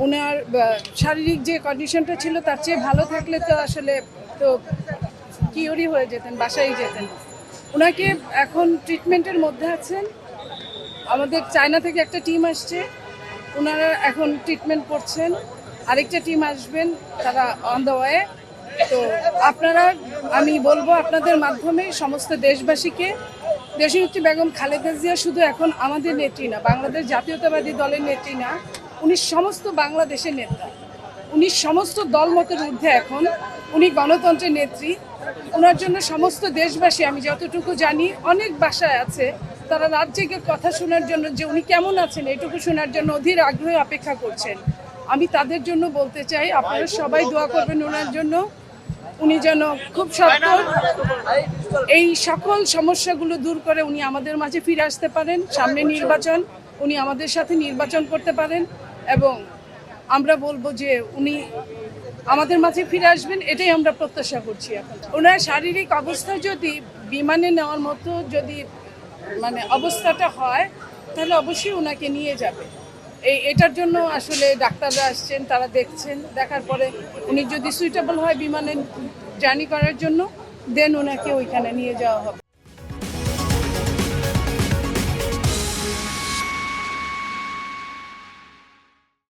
ওনার শারীরিক যে কন্ডিশনটা ছিল তার চেয়ে ভালো থাকলে তো আসলে তো কিওরই হয়ে যেতেন, বাসায় যেতেন। ওনাকে এখন ট্রিটমেন্টের মধ্যে আছেন। আমাদের চায়না থেকে একটা টিম আসছে, ওনারা এখন ট্রিটমেন্ট করছেন। আরেকটা টিম আসবেন, তারা অন দ্য ওয়ে। তো আপনারা, আমি বলবো আপনাদের মাধ্যমে সমস্ত দেশবাসীকে, দেশনেত্রী বেগম খালেদা জিয়া শুধু এখন আমাদের নেত্রী না, বাংলাদেশ জাতীয়তাবাদী দলের নেত্রী না, উনি সমস্ত বাংলাদেশের নেতা। উনি সমস্ত দলমতের ঊর্ধ্বে এখন, উনি গণতন্ত্রের নেত্রী। ওনার জন্য সমস্ত দেশবাসী, আমি যতটুকু জানি অনেক বাসায় আছে, তারা রাত জেগে কথা শোনার জন্য যে উনি কেমন আছেন এটুকু শোনার জন্য অধীর আগ্রহে অপেক্ষা করছেন। আমি তাদের জন্য বলতে চাই, আপনারা সবাই দোয়া করবেন ওনার জন্য, উনি যেন খুব সত্তর এই সকল সমস্যাগুলো দূর করে উনি আমাদের মাঝে ফিরে আসতে পারেন। সামনে নির্বাচন, উনি আমাদের সাথে নির্বাচন করতে পারেন এবং আমরা বলবো যে উনি আমাদের মাঝে ফিরে আসবেন, এটাই আমরা প্রত্যাশা করছি। এখন ওনার শারীরিক অবস্থা যদি বিমানে নেওয়ার মতো যদি অবস্থাটা হয়, তাহলে অবশ্যই ওনাকে নিয়ে যাবে। এটার জন্য আসলে ডাক্তাররা আসছেন, তারা দেখছেন, দেখার পরে উনি যদি সুইটেবল হয় বিমানে জার্নি করার জন্য, দেন ওনাকে ওইখানে নিয়ে যাওয়া হবে।